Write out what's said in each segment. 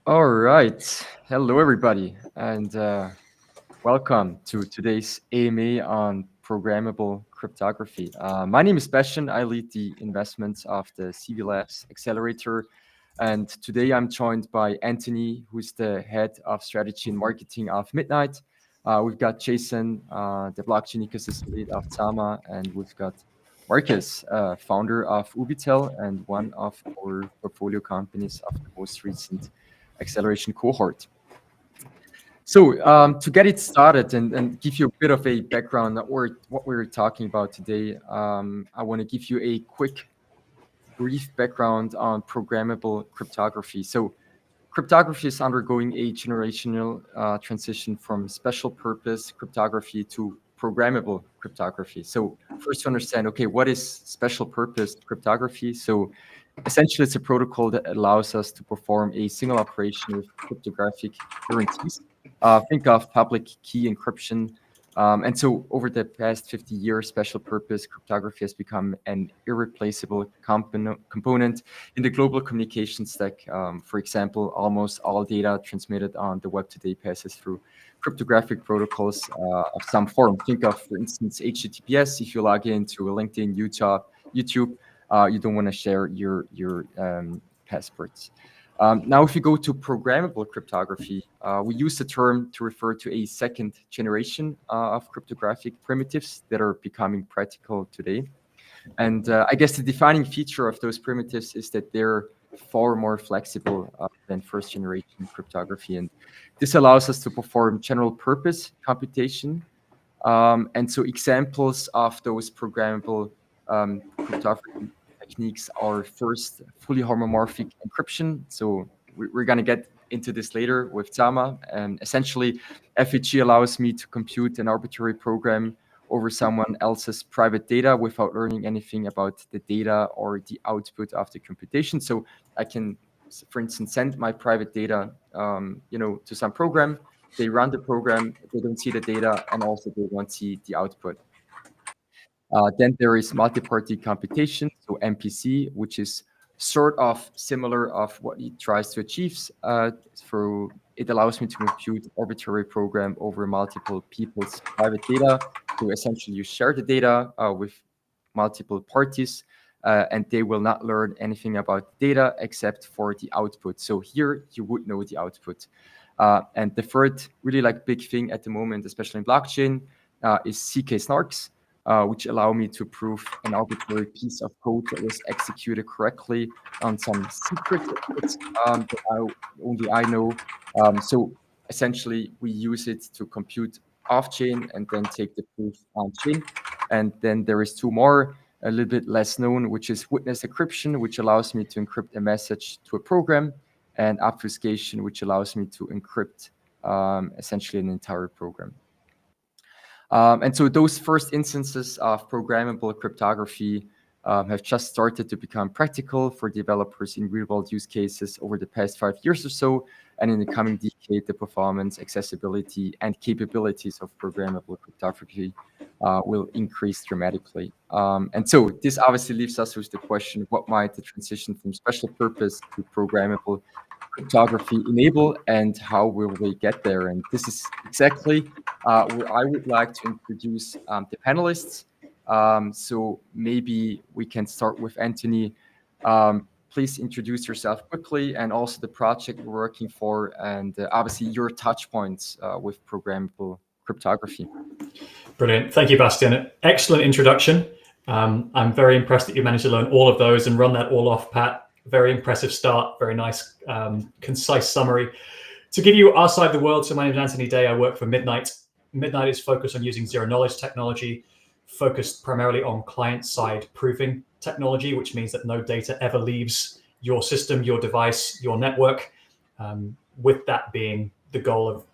All right. Hello, everybody, and welcome to today's AMA on programmable cryptography. My name is Bastian. I lead the investments of the CV Labs Accelerator. And today I'm joined by Anthony, who's the head of strategy and marketing of Midnight. We've got Jason, the blockchain ecosystem lead of Zama, and we've got Marcus, founder of Ubitel and one of our portfolio companies of the most recent acceleration cohort. So to get it started and give you a bit of a background or what we're talking about today, I want to give you a quick, brief background on programmable cryptography. So cryptography is undergoing a generational transition from special purpose cryptography to programmable cryptography. So first to understand, okay, what is special purpose cryptography? So essentially, it's a protocol that allows us to perform a single operation with cryptographic guarantees. Think of public key encryption. And so over the past 50 years, special purpose cryptography has become an irreplaceable component in the global communication stack. For example, almost all data transmitted on the web today passes through cryptographic protocols of some form. Think of, for instance, HTTPS. If you log into LinkedIn, YouTube, you don't want to share your passwords. Now, if you go to programmable cryptography, we use the term to refer to a second generation of cryptographic primitives that are becoming practical today. And I guess the defining feature of those primitives is that they're far more flexible than first generation cryptography. And this allows us to perform general purpose computation. And so examples of those programmable cryptography techniques are first fully homomorphic encryption. So we're going to get into this later with Zama. And essentially, FHE allows me to compute an arbitrary program over someone else's private data without learning anything about the data or the output of the computation. So I can, for instance, send my private data, to some program. They run the program, they don't see the data, and also they won't see the output. Then there is multi-party computation, so MPC, which is sort of similar of what it tries to achieve. Through it allows me to compute arbitrary program over multiple people's private data. So essentially, you share the data with multiple parties, and they will not learn anything about data except for the output. So here you would know the output. And the third really big thing at the moment, especially in blockchain, is CK snarks. Which allow me to prove an arbitrary piece of code that was executed correctly on some secret that only I know. So essentially, we use it to compute off-chain and then take the proof on-chain. And then there is two more, a little bit less known, which is witness encryption, which allows me to encrypt a message to a program, and obfuscation, which allows me to encrypt essentially an entire program. And so those first instances of programmable cryptography have just started to become practical for developers in real-world use cases over the past 5 years or so. And in the coming decade, the performance, accessibility, and capabilities of programmable cryptography will increase dramatically. And so this obviously leaves us with the question, what might the transition from special purpose to programmable cryptography enable, and how will we get there? And this is exactly where I would like to introduce the panelists. So maybe we can start with Anthony. Please introduce yourself quickly and also the project you're working for, and obviously your touch points with programmable cryptography. Brilliant. Thank you, Bastian. Excellent introduction. I'm very impressed that you managed to learn all of those and run that all off, Pat. Very impressive start, very nice, concise summary. To give you our side of the world, so my name is Anthony Day, I work for Midnight. Midnight is focused on using zero-knowledge technology, focused primarily on client-side proofing technology, which means that no data ever leaves your system, your device, your network, with that being the goal of,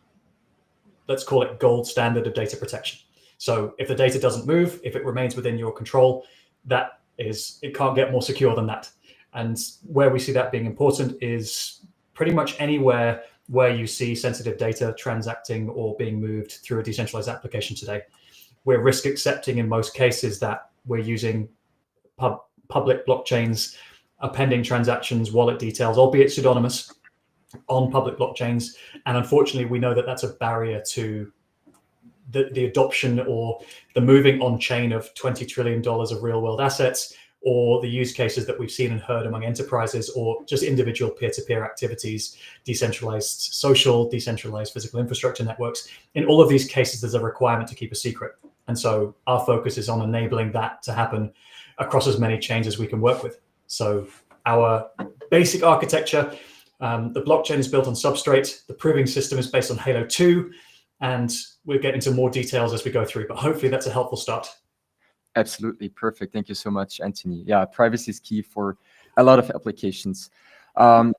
let's call it gold standard of data protection. So if the data doesn't move, if it remains within your control, it can't get more secure than that. And where we see that being important is pretty much anywhere where you see sensitive data transacting or being moved through a decentralized application today. We're risk accepting in most cases that we're using public blockchains, appending transactions, wallet details, albeit pseudonymous, on public blockchains. And unfortunately, we know that that's a barrier to the adoption or the moving on chain of $20 trillion of real world assets, or the use cases that we've seen and heard among enterprises, or just individual peer-to-peer activities, decentralized social, decentralized physical infrastructure networks. In all of these cases, there's a requirement to keep a secret. And so our focus is on enabling that to happen across as many chains as we can work with. So our basic architecture, the blockchain is built on Substrate, the proving system is based on Halo 2, and we'll get into more details as we go through, but hopefully that's a helpful start. Absolutely perfect. Thank you so much, Anthony. Yeah, privacy is key for a lot of applications. And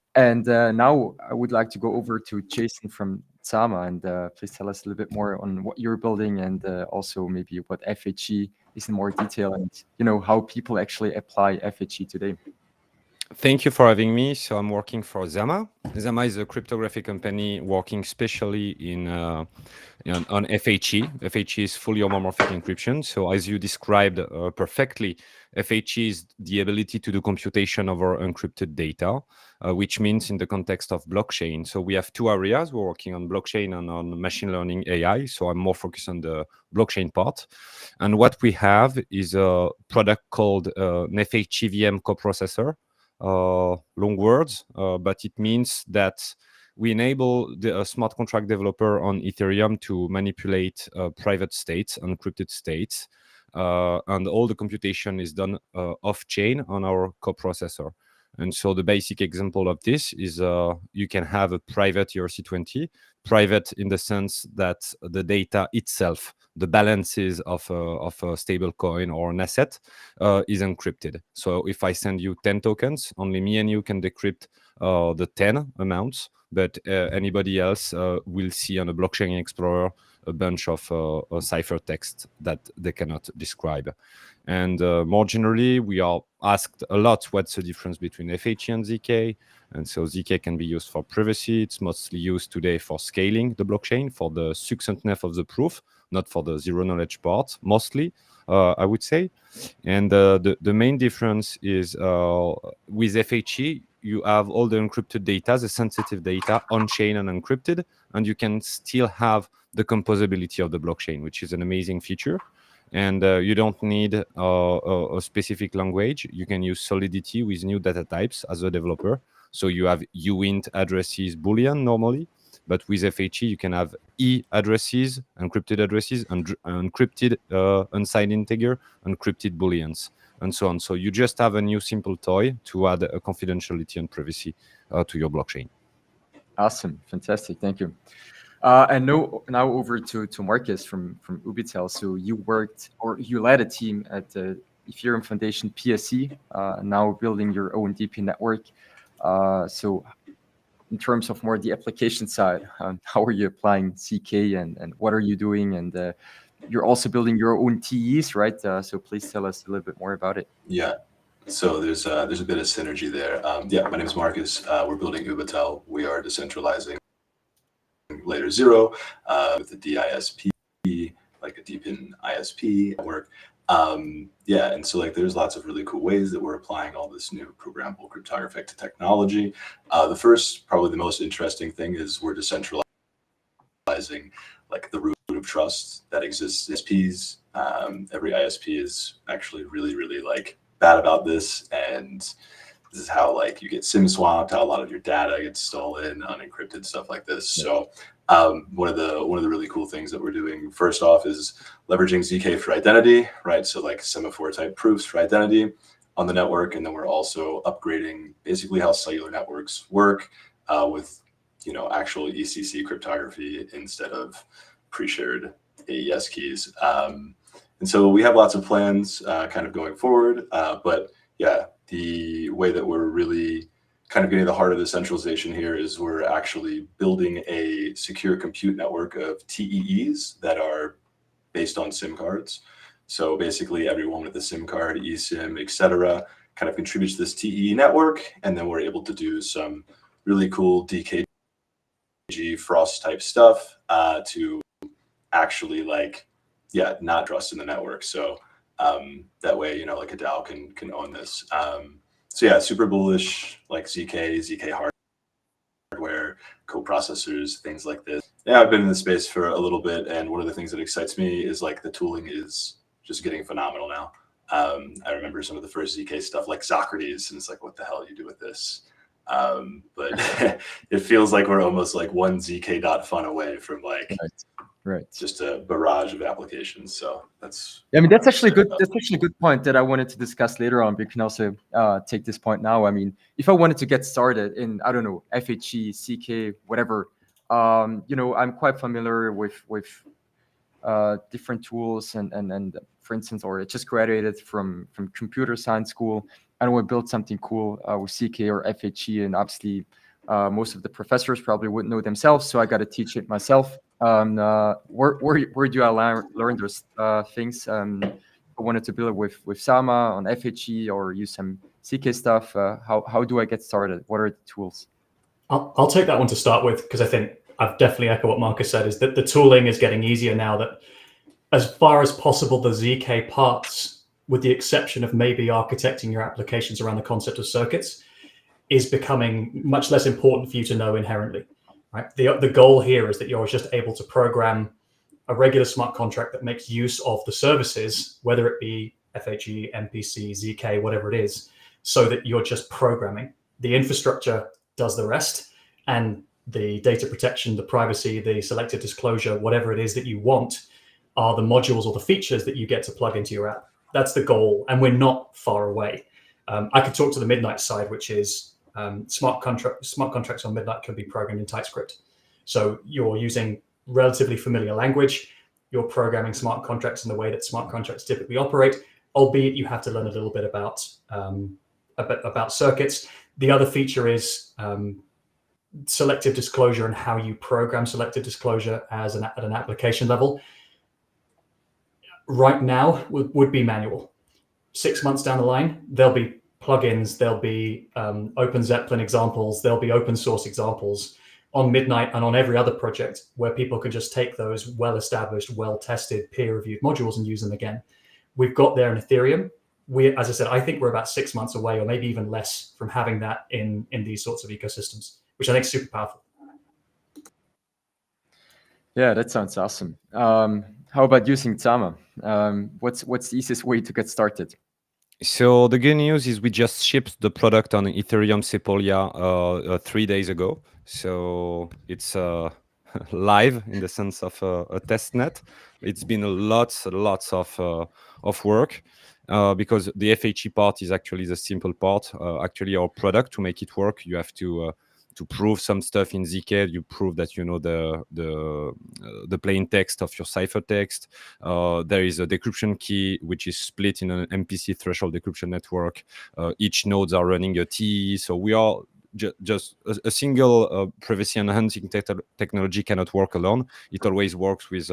now I would like to go over to Jason from Zama, and please tell us a little bit more on what you're building, and also maybe what FHE is in more detail, and how people actually apply FHE today. Thank you for having me. So I'm working for Zama. Zama is a cryptography company working specially on FHE. FHE is fully homomorphic encryption. So as you described perfectly, FHE is the ability to do computation over encrypted data, which means in the context of blockchain. So we have two areas. We're working on blockchain and on machine learning AI. So I'm more focused on the blockchain part. And what we have is a product called an FHE VM coprocessor. Long words, but it means that we enable the smart contract developer on Ethereum to manipulate private states, encrypted states, and all the computation is done off-chain on our coprocessor. And so the basic example of this is you can have a private ERC20, private in the sense that the data itself, the balances of a stable coin or an asset is encrypted. So if I send you 10 tokens, only me and you can decrypt the 10 amounts, but anybody else will see on a blockchain explorer a bunch of ciphertext that they cannot describe. And more generally, we are asked a lot what's the difference between FHE and ZK. And so ZK can be used for privacy. It's mostly used today for scaling the blockchain, for the succinctness of the proof, not for the zero knowledge part, mostly, I would say. And the main difference is with FHE, you have all the encrypted data, the sensitive data on-chain and encrypted, and you can still have the composability of the blockchain, which is an amazing feature. And you don't need a specific language. You can use Solidity with new data types as a developer. So you have uint addresses, Boolean normally, but with FHE, you can have E addresses, encrypted addresses, and encrypted unsigned integer, encrypted Booleans, and so on. So you just have a new simple toy to add a confidentiality and privacy to your blockchain. Awesome. Fantastic. Thank you. And now over to Marcus from Ubitel. So you worked, or you led a team at the Ethereum Foundation PSC, now building your own DP network. So in terms of more the application side, how are you applying ZK and what are you doing? And you're also building your own TEs, right? So please tell us a little bit more about it. Yeah. So there's a bit of synergy there. Yeah, my name is Marcus. We're building Ubitel. We are decentralizing layer 0 with the DISP, like a DeepIn ISP network. Yeah, and so there's lots of really cool ways that we're applying all this new programmable cryptographic technology. The first, probably the most interesting thing is we're decentralizing the root of trust that exists in ISPs. Every ISP is actually really, really bad about this, and this is how you get SIM swapped, how a lot of your data gets stolen, unencrypted, stuff like this. Yeah. So one of the really cool things that we're doing first off is leveraging ZK for identity, right? So semaphore type proofs for identity on the network, and then we're also upgrading basically how cellular networks work with actual ECC cryptography instead of pre-shared AES keys. And so we have lots of plans kind of going forward, but yeah, the way that we're really kind of getting the heart of the centralization here is we're actually building a secure compute network of TEEs that are based on SIM cards. So basically everyone with a SIM card, eSIM, etc., kind of contributes to this TEE network, and then we're able to do some really cool DKG frost type stuff to actually not trust in the network. So that way, a DAO can own this. So yeah, super bullish, ZK hardware. coprocessors, things like this. Yeah, I've been in the space for a little bit, and one of the things that excites me is like the tooling is just getting phenomenal now. I remember some of the first ZK stuff like Socrates, and it's like, what the hell do you do with this? But it feels like we're almost like one zk.fun away from like right. just a barrage of applications. So that's, I mean, that's actually good. That's actually a good point that I wanted to discuss later on. But you can also take this point now. I mean, if I wanted to get started in, I don't know, FHE, CK, whatever, I'm quite familiar with different tools and for instance, or I just graduated from computer science school. I want to build something cool with CK or FHE, and obviously most of the professors probably wouldn't know themselves, so I got to teach it myself. Where do I learn those things? I wanted to build it with Zama on FHE or use some CK stuff. How do I get started? What are the tools? I'll take that one to start with, because I think I've definitely echo what Marcus said, is that the tooling is getting easier now, that as far as possible, the ZK parts, with the exception of maybe architecting your applications around the concept of circuits, is becoming much less important for you to know inherently. Right? The goal here is that you're just able to program a regular smart contract that makes use of the services, whether it be FHE, MPC, ZK, whatever it is, so that you're just programming. The infrastructure does the rest, and the data protection, the privacy, the selective disclosure, whatever it is that you want, are the modules or the features that you get to plug into your app. That's the goal, and we're not far away. I could talk to the Midnight side, which is smart contracts on Midnight can be programmed in TypeScript. So you're using relatively familiar language. You're programming smart contracts in the way that smart contracts typically operate, albeit you have to learn a little bit about circuits. The other feature is selective disclosure and how you program selective disclosure at an application level. Right now would be manual. 6 months down the line, there'll be plugins, there'll be Open Zeppelin examples, there'll be open source examples on Midnight and on every other project where people can just take those well-established, well-tested, peer-reviewed modules and use them again. We've got there in Ethereum. As I said, I think we're about 6 months away, or maybe even less, from having that in these sorts of ecosystems, which I think is super powerful. Yeah, that sounds awesome. How about using Zama? What's the easiest way to get started? So the good news is we just shipped the product on Ethereum Sepolia 3 days ago. So it's live in the sense of a test net. It's been lots of work because the FHE part is actually the simple part. Actually, our product, to make it work, you have to prove some stuff in ZK. You prove that you know the plain text of your ciphertext. There is a decryption key which is split in an MPC threshold decryption network. Each nodes are running a TE. So we are just a single privacy enhancing technology cannot work alone. It always works with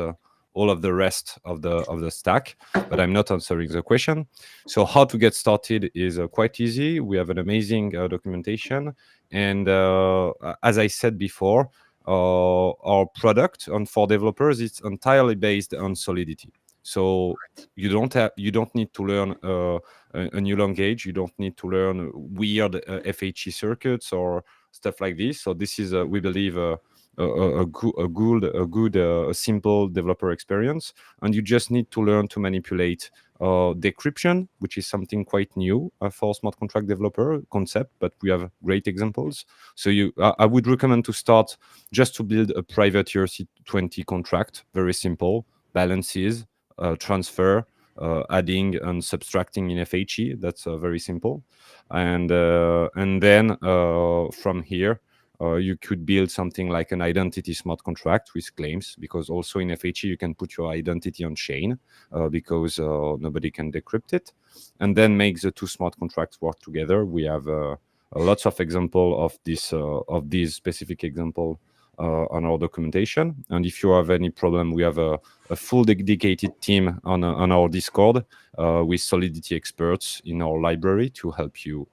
all of the rest of the stack, but I'm not answering the question. So how to get started is quite easy. We have an amazing documentation, and as I said before, our product for developers is entirely based on Solidity. So you don't need to learn a new language. You don't need to learn weird FHE circuits or stuff like this. So this is we believe a good simple developer experience, and you just need to learn to manipulate decryption, which is something quite new for smart contract developer concept, but we have great examples. So I would recommend to start just to build a private ERC20 contract, very simple, balances, transfer, adding and subtracting in FHE. That's very simple, and then from here. You could build something like an identity smart contract with claims, because also in FHE you can put your identity on chain because nobody can decrypt it, and then make the two smart contracts work together. We have lots of example of these specific example on our documentation, and if you have any problem, we have a full dedicated team on our Discord with Solidity experts in our library to help you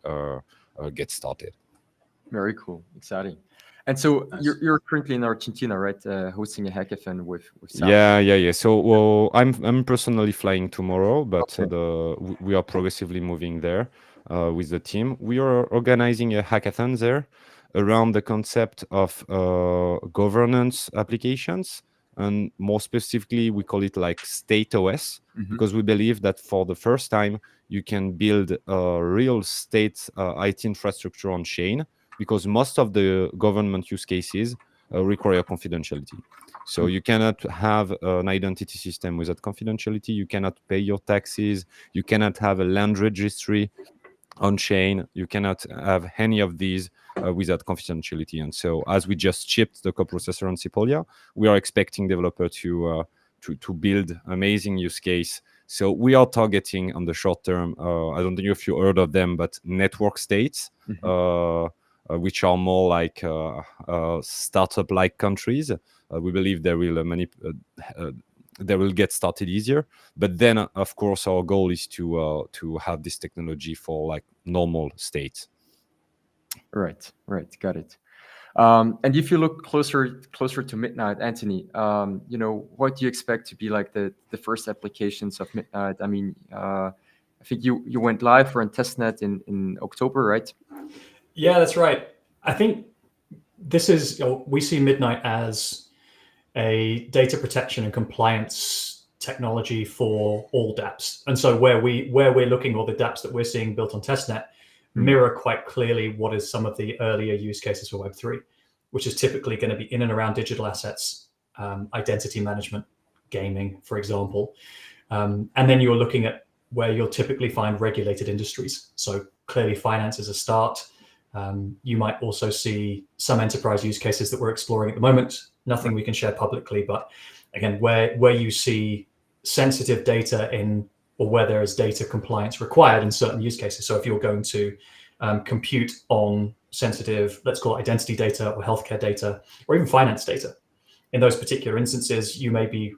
get started. Very cool, exciting. And so nice. You're currently in Argentina, right? Hosting a hackathon with Zama. Yeah. So I'm personally flying tomorrow, but okay. We are progressively moving there with the team. We are organizing a hackathon there. around the concept of governance applications. And more specifically, we call it like state OS, because we believe that for the first time, you can build a real state IT infrastructure on chain, because most of the government use cases require confidentiality. So you cannot have an identity system without confidentiality. You cannot pay your taxes. You cannot have a land registry on chain. You cannot have any of these without confidentiality. And so, as we just shipped the coprocessor on Sepolia, we are expecting developers to build amazing use case. So we are targeting on the short term. I don't know if you heard of them, but network states, which are more like startup-like countries. We believe they will get started easier. But then, of course, our goal is to have this technology for like normal states. Right, got it. And if you look closer to Midnight, Anthony, what do you expect to be like the first applications of Midnight? I mean, I think you went live for a testnet in October, right? Yeah, that's right. I think this is, we see Midnight as a data protection and compliance technology for all dApps. And so where we're looking, or the dApps that we're seeing built on testnet, mirror quite clearly what is some of the earlier use cases for Web3, which is typically going to be in and around digital assets, identity management, gaming, for example. And then you're looking at where you'll typically find regulated industries. So clearly finance is a start. You might also see some enterprise use cases that we're exploring at the moment. Nothing we can share publicly, but again, where you see sensitive data in, or where there is data compliance required in certain use cases. So if you're going to compute on sensitive, let's call it identity data or healthcare data, or even finance data, in those particular instances, you may be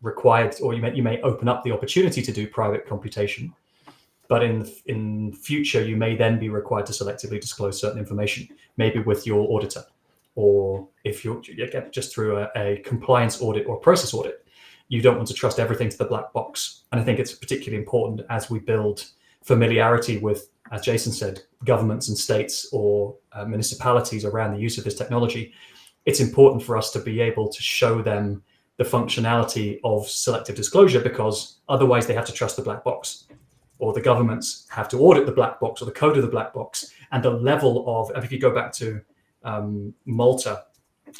required, or you may open up the opportunity to do private computation. But in future, you may then be required to selectively disclose certain information, maybe with your auditor, or if you're again, just through a compliance audit or process audit. You don't want to trust everything to the black box. And I think it's particularly important as we build familiarity with, as Jason said, governments and states or municipalities around the use of this technology. It's important for us to be able to show them the functionality of selective disclosure, because otherwise they have to trust the black box, or the governments have to audit the black box or the code of the black box. And the level of, if you go back to Malta,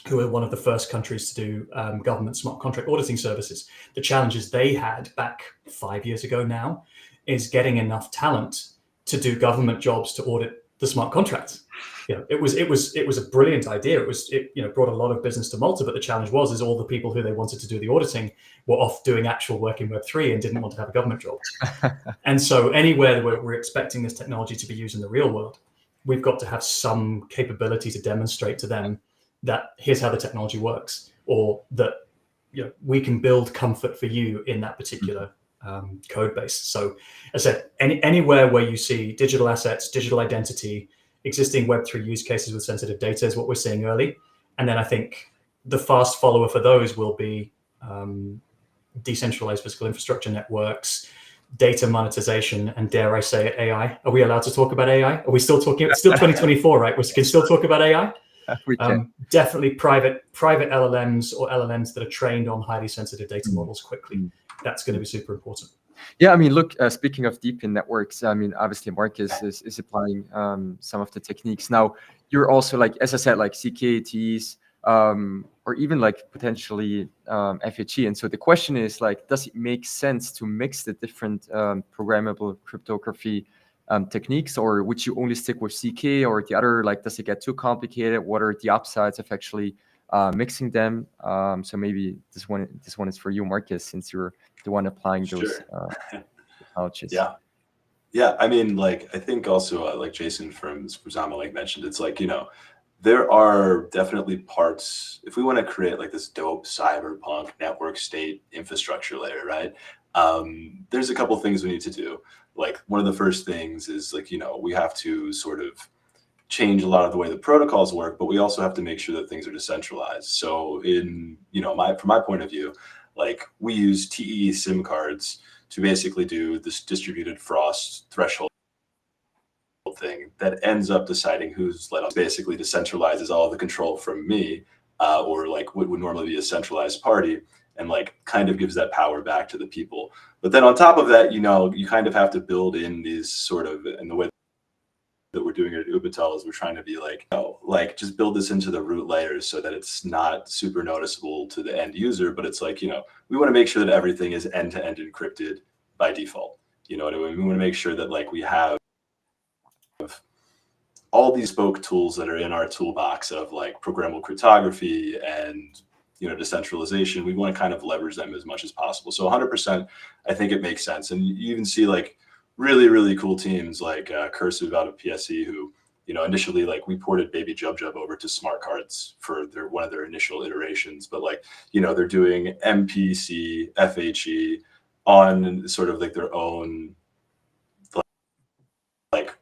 who were one of the first countries to do government smart contract auditing services, the challenges they had back 5 years ago now is getting enough talent to do government jobs to audit the smart contracts. It was a brilliant idea. It brought a lot of business to Malta, but the challenge is all the people who they wanted to do the auditing were off doing actual work in Web3 and didn't want to have a government job. And so anywhere where we're expecting this technology to be used in the real world, we've got to have some capability to demonstrate to them that here's how the technology works, or that we can build comfort for you in that particular code base. So as I said, anywhere where you see digital assets, digital identity, existing Web3 use cases with sensitive data is what we're seeing early. And then I think the fast follower for those will be decentralized physical infrastructure networks, data monetization, and dare I say it, AI. Are we allowed to talk about AI? Are we still talking? It's still 2024, right? We can still talk about AI. We can. Definitely private LLMs or LLMs that are trained on highly sensitive data models quickly. That's going to be super important. Yeah, I mean, look, speaking of deep in networks, I mean, obviously Marcus is applying some of the techniques. Now, you're also like, as I said, like CKATs, or even like potentially FHE. And so the question is like, does it make sense to mix the different programmable cryptography techniques, or would you only stick with CK or the other? Like, does it get too complicated? What are the upsides of actually mixing them? So maybe this one is for you, Marcus, since you're the one applying those technologies. Yeah. I mean, like, I think also like Jason from Zama like mentioned, it's like, there are definitely parts, if we want to create like this dope cyberpunk network state infrastructure layer, right? There's a couple things we need to do. Like, one of the first things is like, we have to sort of change a lot of the way the protocols work, but we also have to make sure that things are decentralized. So from my point of view, like, we use TE SIM cards to basically do this distributed frost threshold world thing that ends up deciding who's let on. Basically decentralizes all the control from me, or like what would normally be a centralized party, and like kind of gives that power back to the people. But then on top of that, you know, you kind of have to build in these sort of, in the way that we're doing it at Ubitel is we're trying to be like, oh, like just build this into the root layers so that it's not super noticeable to the end user, but it's like, you know, we want to make sure that everything is end-to-end encrypted by default. You know what I mean? We want to make sure that like we have all these bespoke tools that are in our toolbox of like programmable cryptography and, you know, decentralization. We want to kind of leverage them as much as possible. So 100%, I think it makes sense. And you even see like really, really cool teams like Cursive out of PSE who, you know, initially like we ported Baby Jub Jub over to smart cards for one of their initial iterations. But like, you know, they're doing MPC, FHE on sort of like their own, like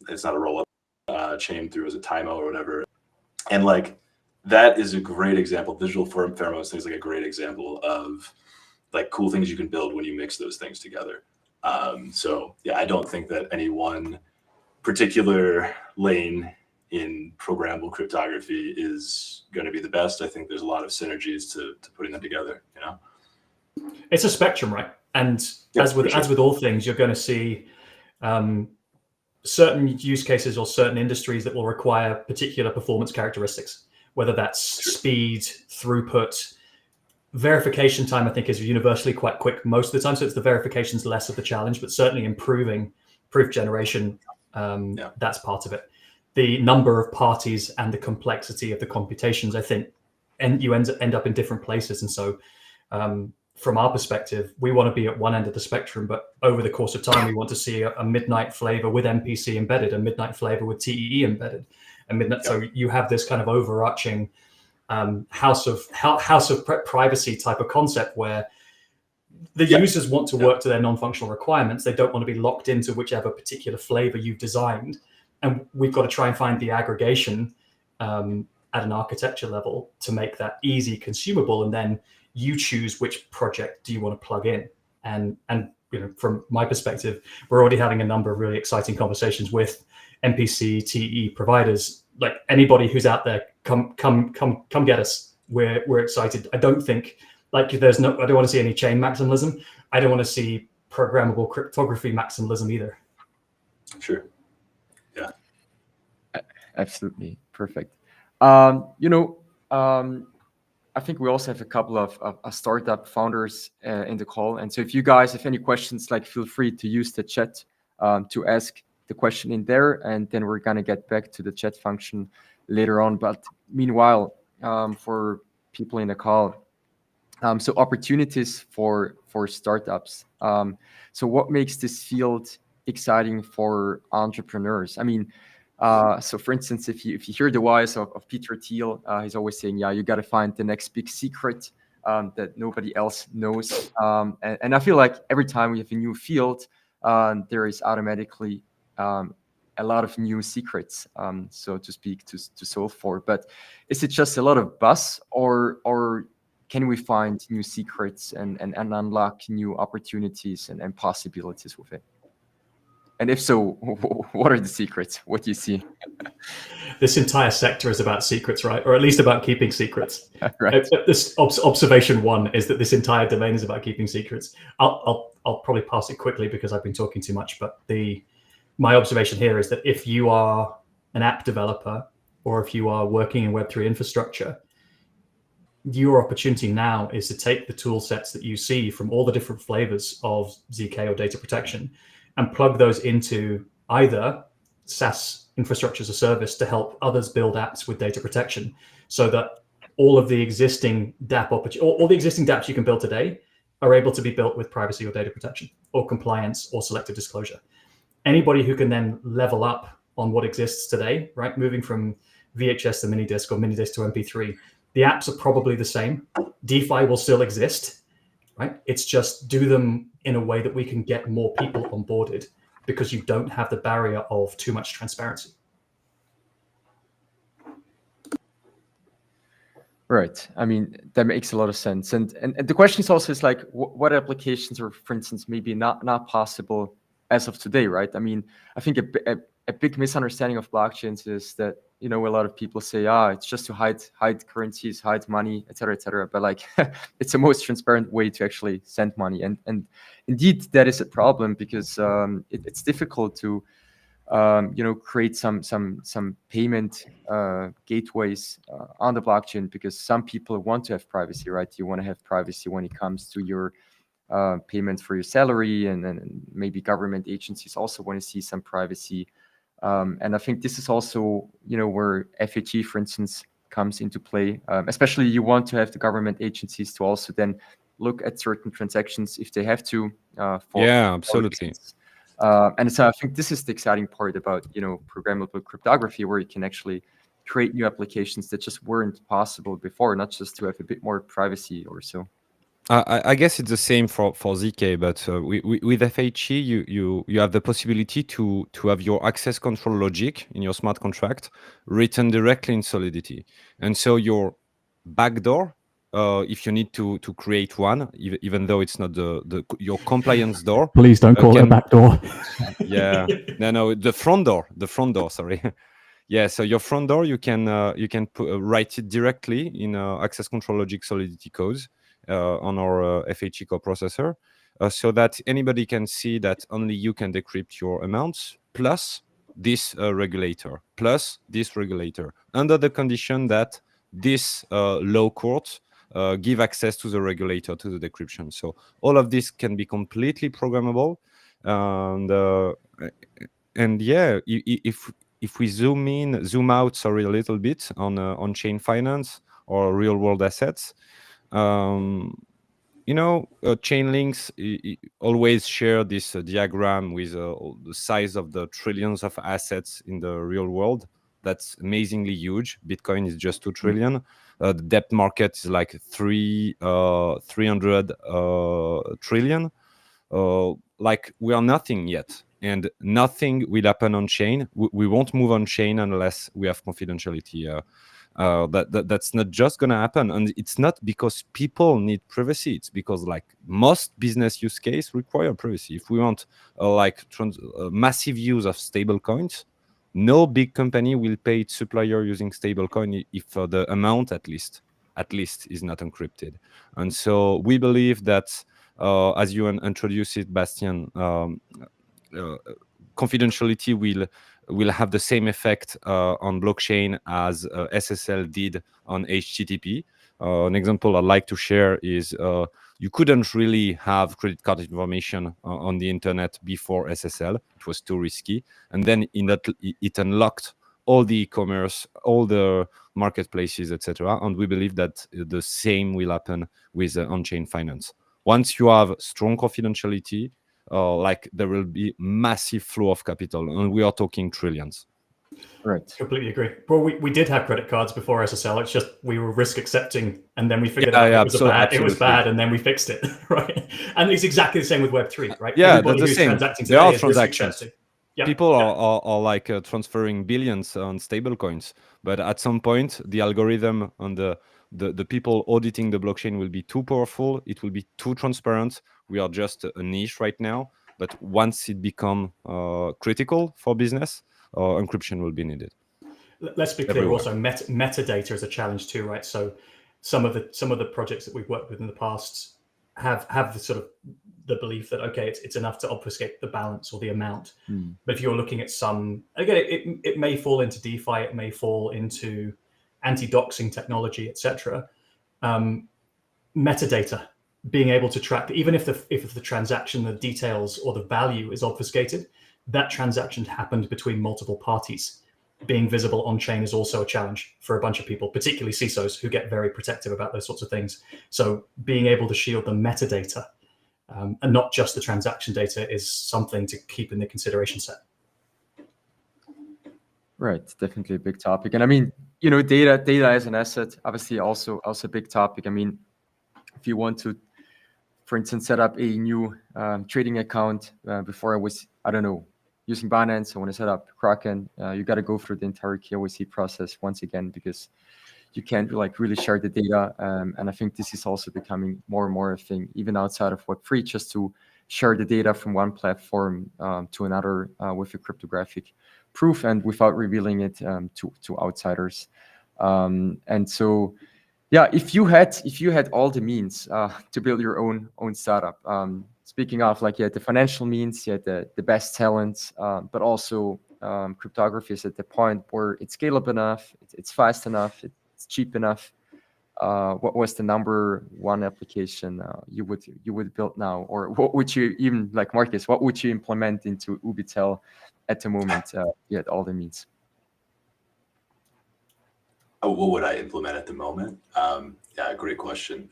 it's not a roll up chain through as a TIMO or whatever. And like, that is a great example. Digital pheromones thing is like a great example of like cool things you can build when you mix those things together. So yeah, I don't think that any one particular lane in programmable cryptography is going to be the best. I think there's a lot of synergies to putting them together, you know? It's a spectrum, right? And Yeah, as with all things, you're going to see certain use cases or certain industries that will require particular performance characteristics, whether that's speed, throughput. Verification time, I think, is universally quite quick most of the time. So it's the verification's less of the challenge, but certainly improving proof generation, that's part of it. The number of parties and the complexity of the computations, I think, and you end up in different places. And so from our perspective, we want to be at one end of the spectrum, but over the course of time, we want to see a midnight flavor with MPC embedded, a midnight flavor with TEE embedded, a midnight. So you have this kind of overarching house of privacy type of concept where the users want to work to their non-functional requirements. They don't want to be locked into whichever particular flavor you've designed. And we've got to try and find the aggregation at an architecture level to make that easy, consumable, and then you choose which project do you want to plug in. And you know, from my perspective, we're already having a number of really exciting conversations with MPC, TE providers. Like anybody who's out there, come get us. We're excited. I don't think like I don't want to see any chain maximalism. I don't want to see programmable cryptography maximalism either. Sure. Yeah. Absolutely. Perfect. I think we also have a couple of startup founders in the call. And so if you guys have any questions, like feel free to use the chat to ask the question in there. And then we're going to get back to the chat function later on. But meanwhile, for people in the call, so opportunities for startups. So what makes this field exciting for entrepreneurs? I mean, so for instance, if you hear the voice of Peter Thiel, he's always saying, yeah, you got to find the next big secret that nobody else knows. And I feel like every time we have a new field, there is automatically a lot of new secrets, so to speak, to solve for. But is it just a lot of buzz, or can we find new secrets and unlock new opportunities and possibilities with it? And if so, what are the secrets? What do you see? This entire sector is about secrets, right? Or at least about keeping secrets. Right. This observation one is that this entire domain is about keeping secrets. I'll probably pass it quickly because I've been talking too much. But my observation here is that if you are an app developer or if you are working in Web3 infrastructure, your opportunity now is to take the tool sets that you see from all the different flavors of ZK or data protection and plug those into either SaaS infrastructure as a service to help others build apps with data protection, so that all of the existing DApp all the existing dApps you can build today are able to be built with privacy or data protection or compliance or selective disclosure. Anybody who can then level up on what exists today, right? Moving from VHS to minidisc or minidisc to MP3, the apps are probably the same. DeFi will still exist, right? It's just do them in a way that we can get more people onboarded, because you don't have the barrier of too much transparency. Right. I mean, that makes a lot of sense. And the question is also like, what applications are, for instance, maybe not possible as of today, right? I mean, I think a big misunderstanding of blockchains is that, a lot of people say, it's just to hide currencies, hide money, et cetera, but like it's the most transparent way to actually send money, and indeed that is a problem, because it's difficult to create some payment gateways on the blockchain, because some people want to have privacy, right? You want to have privacy when it comes to your payments for your salary, and maybe government agencies also want to see some privacy. And I think this is also, where FHE, for instance, comes into play. Especially you want to have the government agencies to also then look at certain transactions if they have to. Absolutely. And so I think this is the exciting part about, programmable cryptography, where you can actually create new applications that just weren't possible before, not just to have a bit more privacy or so. I guess it's the same for ZK, but with FHE, you have the possibility to have your access control logic in your smart contract written directly in Solidity, and so your backdoor, if you need to create one, even though it's not your compliance door. Please don't call it a backdoor. Yeah, no, the front door. Sorry. Yeah, so your front door, you can write it directly in access control logic Solidity codes. On our FHE coprocessor, so that anybody can see that only you can decrypt your amounts, plus this regulator, under the condition that this law court give access to the regulator to the decryption. So all of this can be completely programmable, and yeah, if we zoom out, a little bit on chain finance or real world assets. Chainlinks always share this diagram with the size of the trillions of assets in the real world. That's amazingly huge. Bitcoin is just 2 trillion. The debt market is like 300 trillion. Like we are nothing yet, and nothing will happen on chain. We won't move on chain unless we have confidentiality. That's not just gonna happen, and it's not because people need privacy. It's because like most business use case require privacy. If we want massive use of stable coins, no big company will pay its supplier using stable coin if the amount at least is not encrypted. And so we believe that as you introduced it, Bastian, confidentiality will have the same effect on blockchain as SSL did on HTTP. An example I'd like to share is you couldn't really have credit card information on the internet before SSL. It was too risky. And then it unlocked all the e-commerce, all the marketplaces, etc. And we believe that the same will happen with on-chain finance. Once you have strong confidentiality, there will be massive flow of capital, and we are talking trillions. Right. Completely agree. Well, we did have credit cards before SSL. It's just we were risk accepting, and then we figured out it was bad, and then we fixed it, right? And it's exactly the same with Web3, right? Yeah, Everybody that's the same. There are transactions. People are transferring billions on stable coins, but at some point, the algorithm and the people auditing the blockchain will be too powerful. It will be too transparent. We are just a niche right now, but once it becomes critical for business, encryption will be needed. Let's be clear. Also, metadata is a challenge too, right? So some of the projects that we've worked with in the past have the sort of the belief that it's enough to obfuscate the balance or the amount. But if you're looking at it may fall into DeFi, it may fall into anti-doxing technology, etc. Metadata, being able to track, even if the transaction, the details or the value is obfuscated, that transaction happened between multiple parties. Being visible on chain is also a challenge for a bunch of people, particularly CISOs who get very protective about those sorts of things. So being able to shield the metadata and not just the transaction data is something to keep in the consideration set. Right, definitely a big topic. And I mean, data as an asset, obviously also a big topic. I mean, if you want to, for instance, set up a new trading account before using Binance, I want to set up Kraken, you got to go through the entire KYC process once again, because you can't really share the data. And I think this is also becoming more and more a thing, even outside of Web3, just to share the data from one platform to another with a cryptographic proof and without revealing it to outsiders. And so, yeah, if you had all the means to build your own startup, speaking of like you had the financial means, you had the best talents, but also cryptography is at the point where it's scalable enough, it's fast enough, it's cheap enough. What was the number one application you would build now, or what would you even like, Marcus? What would you implement into Ubitel at the moment? You had all the means. Oh, what would I implement at the moment? Yeah, great question.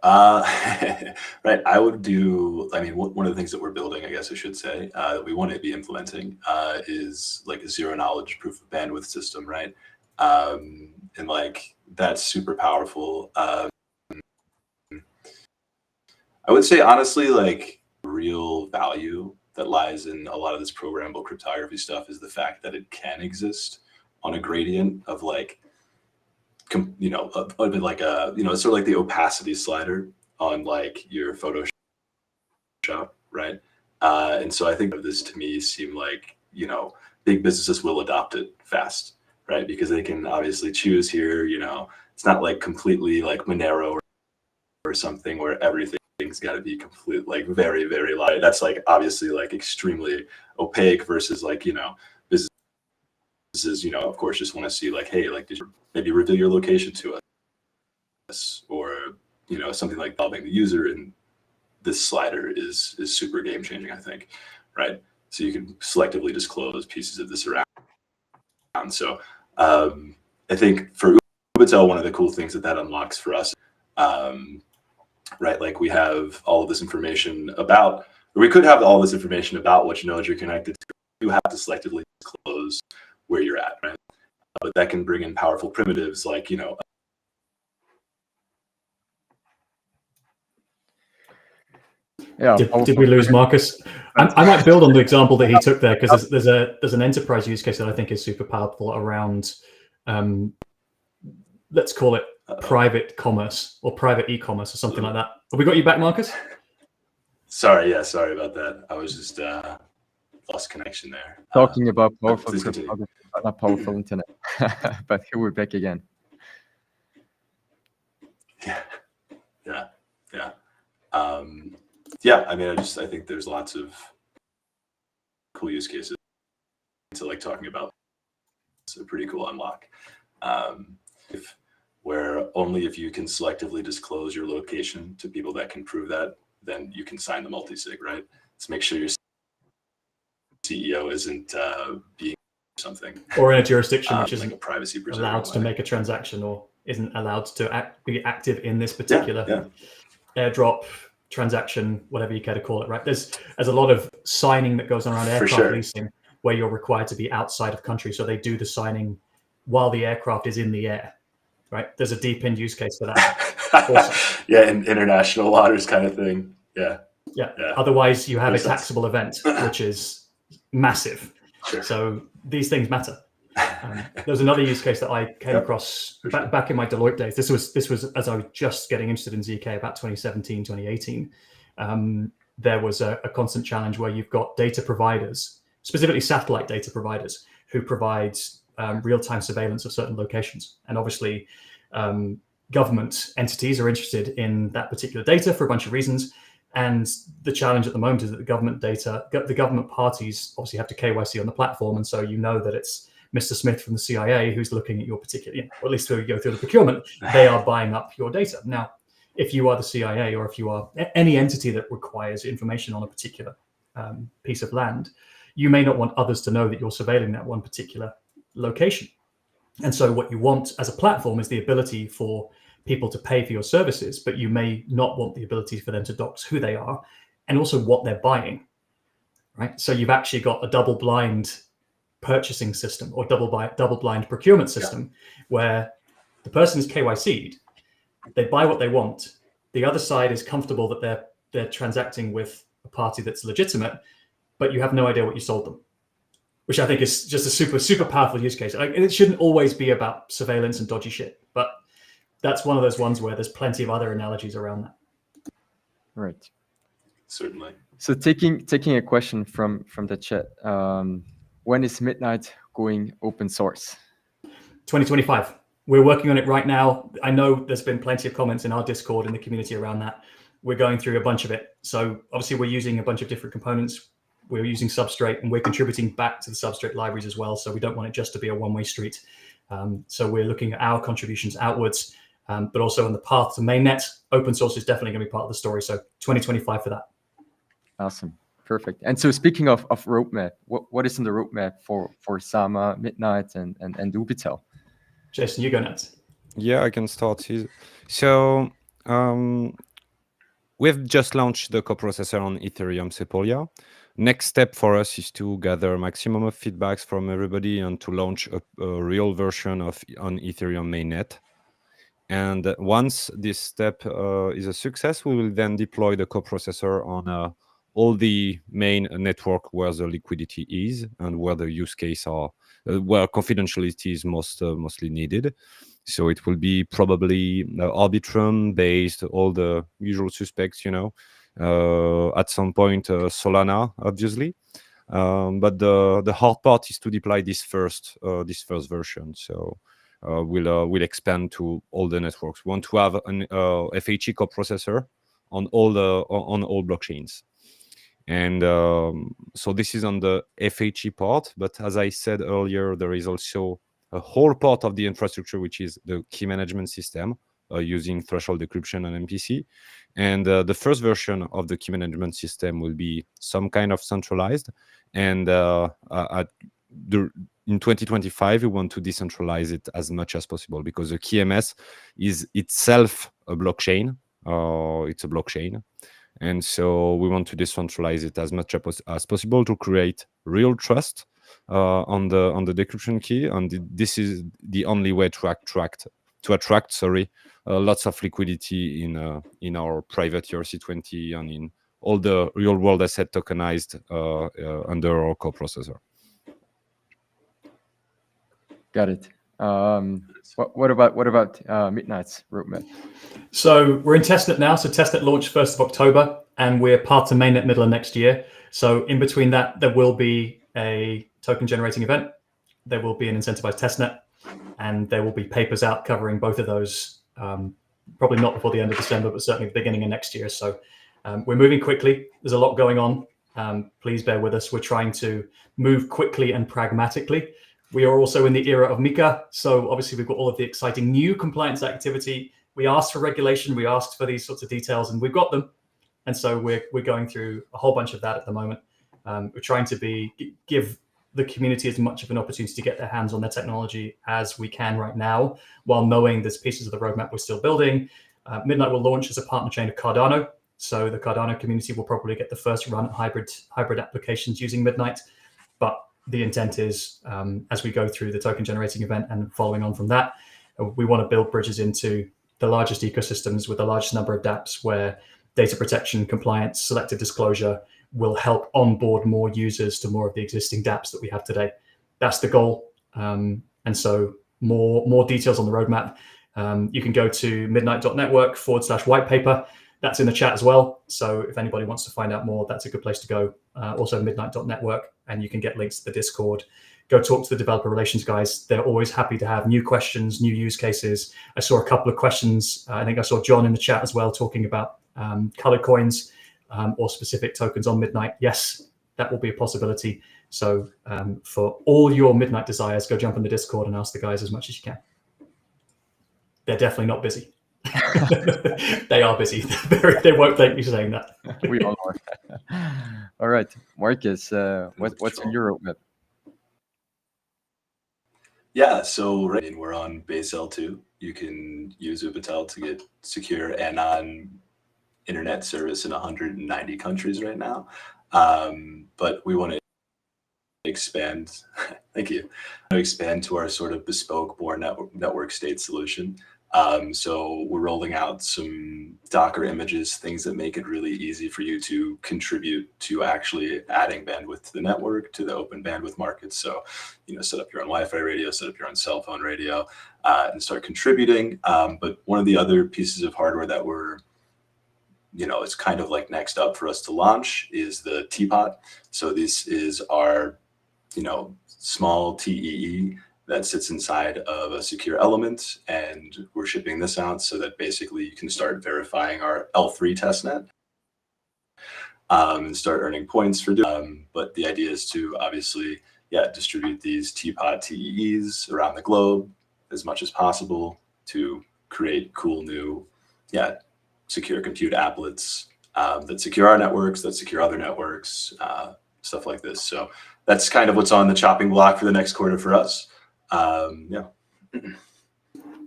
Right, I would do. I mean, one of the things that we're building, I guess I should say, that we want to be implementing is like a zero knowledge proof of bandwidth system, right? And like that's super powerful. I would say honestly, like real value that lies in a lot of this programmable cryptography stuff is the fact that it can exist on a gradient of like, you know, a bit like a, you know, sort of like the opacity slider on like your Photoshop, right? And so I think this to me seemed like, you know, big businesses will adopt it fast, right? Because they can obviously choose here, you know, it's not like completely like Monero or something where everything's got to be complete, like very, very light. That's like obviously like extremely opaque versus like, you know, businesses, you know, of course, just want to see like, hey, like, did you maybe reveal your location to us, or, you know, something like involving the user. And this slider is super game changing, I think, right? So you can selectively disclose pieces of this around. So I think for Ubitel, one of the cool things that unlocks for us, right? Like we have all of this information about, or we could have all this information about which nodes you're connected to. You have to selectively disclose where you're at, right? But that can bring in powerful primitives like, you know. Yeah. Did we lose Marcus? I might build on the example that he took there, because there's an enterprise use case that I think is super powerful around, let's call it private commerce or private e-commerce or something like that. Have we got you back, Marcus? Sorry about that. I was just lost connection there. Talking about powerful cryptography, not powerful internet, but here we're back again. Yeah. I mean, I think there's lots of cool use cases to like talking about. It's a pretty cool unlock. Where only if you can selectively disclose your location to people that can prove that, then you can sign the multi-sig, right? Let's make sure your CEO isn't being something, or in a jurisdiction which isn't like a privacy allowed to make a transaction, or isn't allowed to be active in this particular airdrop transaction, whatever you care to call it, right? There's a lot of signing that goes on around aircraft leasing where you're required to be outside of country, so they do the signing while the aircraft is in the air, right? There's a deep end use case for that. Also. Yeah, in international waters kind of thing. Yeah. Otherwise, you have a taxable event, which is massive. Sure. So these things matter. There was another use case that I came across back in my Deloitte days. This was as I was just getting interested in ZK about 2017, 2018. There was a constant challenge where you've got data providers, specifically satellite data providers, who provide real-time surveillance of certain locations. And obviously, government entities are interested in that particular data for a bunch of reasons. And the challenge at the moment is that the government parties obviously have to KYC on the platform. And so you know that it's Mr. Smith from the CIA who's looking at your particular, or at least you go through the procurement, they are buying up your data. Now, if you are the CIA, or if you are any entity that requires information on a particular piece of land, you may not want others to know that you're surveilling that one particular location. And so what you want as a platform is the ability for people to pay for your services, but you may not want the ability for them to dox who they are and also what they're buying, right? So you've actually got a double blind purchasing system or double blind procurement system where the person is KYC'd, they buy what they want. The other side is comfortable that they're transacting with a party that's legitimate, but you have no idea what you sold them, which I think is just a super, super powerful use case. And it shouldn't always be about surveillance and dodgy shit, but that's one of those ones where there's plenty of other analogies around that. Right. Certainly. So taking a question from the chat, when is Midnight going open source? 2025. We're working on it right now. I know there's been plenty of comments in our Discord in the community around that. We're going through a bunch of it. So obviously we're using a bunch of different components. We're using Substrate, and we're contributing back to the Substrate libraries as well. So we don't want it just to be a one-way street. So we're looking at our contributions outwards, but also on the path to mainnet. Open source is definitely going to be part of the story. So 2025 for that. Awesome. Perfect. And so speaking of roadmap, what is in the roadmap for Zama, Midnight, and Ubitel? Jason, you go next. Yeah, I can start here. So we've just launched the coprocessor on Ethereum Sepolia. Next step for us is to gather maximum of feedbacks from everybody and to launch a real version on Ethereum mainnet. And once this step is a success, we will then deploy the coprocessor on all the main network where the liquidity is and where the use case are, where confidentiality is mostly needed. So it will be probably Arbitrum based, all the usual suspects, at some point Solana, obviously. But the hard part is to deploy this first version. So we'll expand to all the networks. We want to have an FHE coprocessor on all blockchains. And so this is on the FHE part. But as I said earlier, there is also a whole part of the infrastructure, which is the key management system using threshold decryption and MPC. And the first version of the key management system will be some kind of centralized. And in 2025, we want to decentralize it as much as possible because the KMS is itself a blockchain. It's a blockchain. And so we want to decentralize it as much as possible to create real trust on the decryption key. And this is the only way to attract lots of liquidity in our private ERC20 and in all the real world asset tokenized under our coprocessor. Got it. What about Midnight's roadmap? So we're in testnet now. So testnet launch 1st of October, and we're part to mainnet middle of next year. So in between that, there will be a token generating event. There will be an incentivized testnet, and there will be papers out covering both of those. Probably not before the end of December, but certainly the beginning of next year. So we're moving quickly. There's a lot going on. Please bear with us. We're trying to move quickly and pragmatically. We are also in the era of MiCA. So obviously we've got all of the exciting new compliance activity. We asked for regulation. We asked for these sorts of details, and we've got them. And so we're going through a whole bunch of that at the moment. We're trying to give the community as much of an opportunity to get their hands on their technology as we can right now, while knowing there's pieces of the roadmap we're still building. Midnight will launch as a partner chain of Cardano. So the Cardano community will probably get the first run at hybrid applications using Midnight. But the intent is, as we go through the token generating event and following on from that, we want to build bridges into the largest ecosystems with the largest number of dApps where data protection, compliance, selective disclosure will help onboard more users to more of the existing dApps that we have today. That's the goal. And so more details on the roadmap. You can go to midnight.network/white paper. That's in the chat as well. So if anybody wants to find out more, that's a good place to go. Also midnight.network, and you can get links to the Discord. Go talk to the developer relations guys. They're always happy to have new questions, new use cases. I saw a couple of questions. I think I saw John in the chat as well talking about colored coins or specific tokens on Midnight. Yes, that will be a possibility. So for all your Midnight desires, go jump in the Discord and ask the guys as much as you can. They're definitely not busy. They are busy. They won't thank me for saying that. We all are. All right, Marcus, what's in your roadmap? Yeah, so we're on base L2. You can use Ubitel to get secure anon internet service in 190 countries right now. But we want to expand. Thank you. Expand to our sort of bespoke more network state solution. So we're rolling out some Docker images, things that make it really easy for you to contribute to actually adding bandwidth to the network, to the open bandwidth market. So, set up your own Wi-Fi radio, set up your own cell phone radio, and start contributing. But one of the other pieces of hardware that we're it's kind of like next up for us to launch is the teapot. So this is our, small TEE that sits inside of a secure element, and we're shipping this out so that basically you can start verifying our L3 testnet and start earning points for doing. But the idea is to obviously, distribute these teapot TEEs around the globe as much as possible to create cool new, secure compute applets that secure our networks, that secure other networks, stuff like this. So that's kind of what's on the chopping block for the next quarter for us.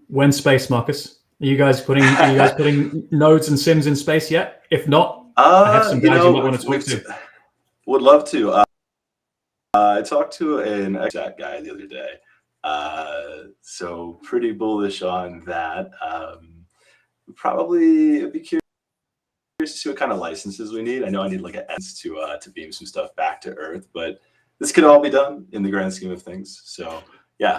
When space, Marcus? Are you guys putting nodes and sims in space yet? If not, I have some guys you might want to talk to. Would love to. I talked to an exact guy the other day, so pretty bullish on that. Probably be curious to see what kind of licenses we need. I know I need like an S to beam some stuff back to Earth, but this could all be done in the grand scheme of things. So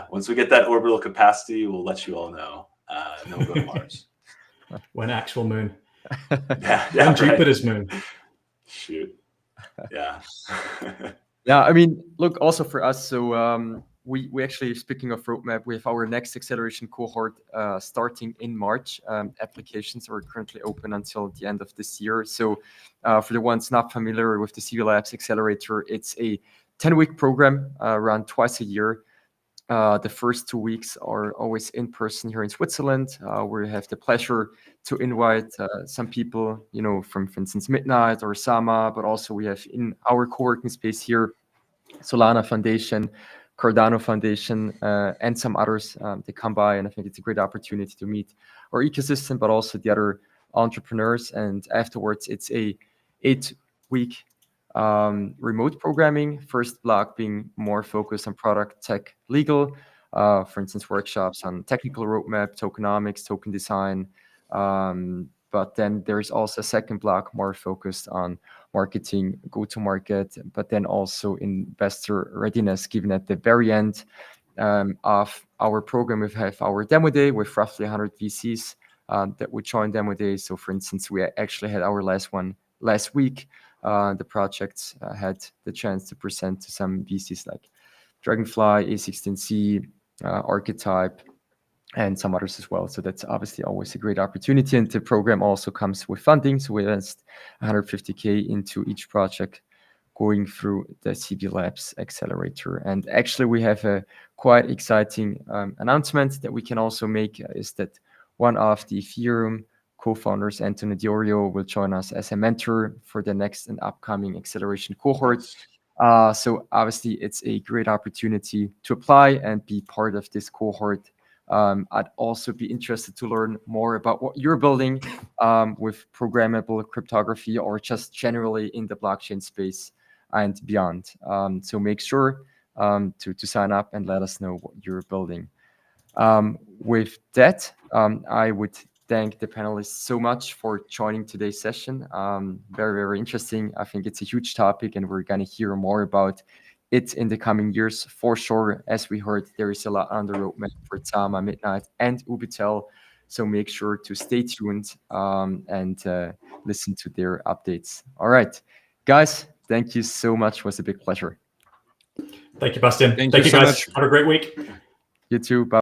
once we get that orbital capacity, we'll let you all know, and then we'll go to Mars. When actual moon. When Jupiter's moon. Shoot. Yeah. Yeah, I mean, look, also for us, so we actually, speaking of roadmap, we have our next acceleration cohort starting in March. Applications are currently open until the end of this year. So for the ones not familiar with the CV Labs Accelerator, it's a 10-week program run twice a year. The first 2 weeks are always in person here in Switzerland. We have the pleasure to invite some people, from, for instance, Midnight or Zama, but also we have in our co-working space here, Solana Foundation, Cardano Foundation, and some others to come by. And I think it's a great opportunity to meet our ecosystem, but also the other entrepreneurs. And afterwards, it's a 8-week remote programming, first block being more focused on product, tech, legal, for instance, workshops on technical roadmap, tokenomics, token design. But then there's also a second block more focused on marketing, go-to-market, but then also investor readiness, given at the very end of our program, we have our demo day with roughly 100 VCs that would join demo day. So for instance, we actually had our last one last week. The projects had the chance to present to some VCs like Dragonfly, A16Z, Archetype, and some others as well. So that's obviously always a great opportunity. And the program also comes with funding. So we invest 150K into each project going through the CV Labs Accelerator. And actually, we have a quite exciting announcement that we can also make is that one of the Ethereum co-founders, Anthony Diorio, will join us as a mentor for the next and upcoming acceleration cohort. So obviously, it's a great opportunity to apply and be part of this cohort. I'd also be interested to learn more about what you're building with programmable cryptography or just generally in the blockchain space and beyond. So make sure to sign up and let us know what you're building. With that, I would thank the panelists so much for joining today's session. Very, very interesting. I think it's a huge topic and we're going to hear more about it in the coming years for sure. As we heard, there is a lot on the roadmap for Zama, Midnight, and Ubitel. So make sure to stay tuned and listen to their updates. All right, guys, thank you so much. It was a big pleasure. Thank you, Bastian. Thank you guys. so much. Have a great week. You too. Bye.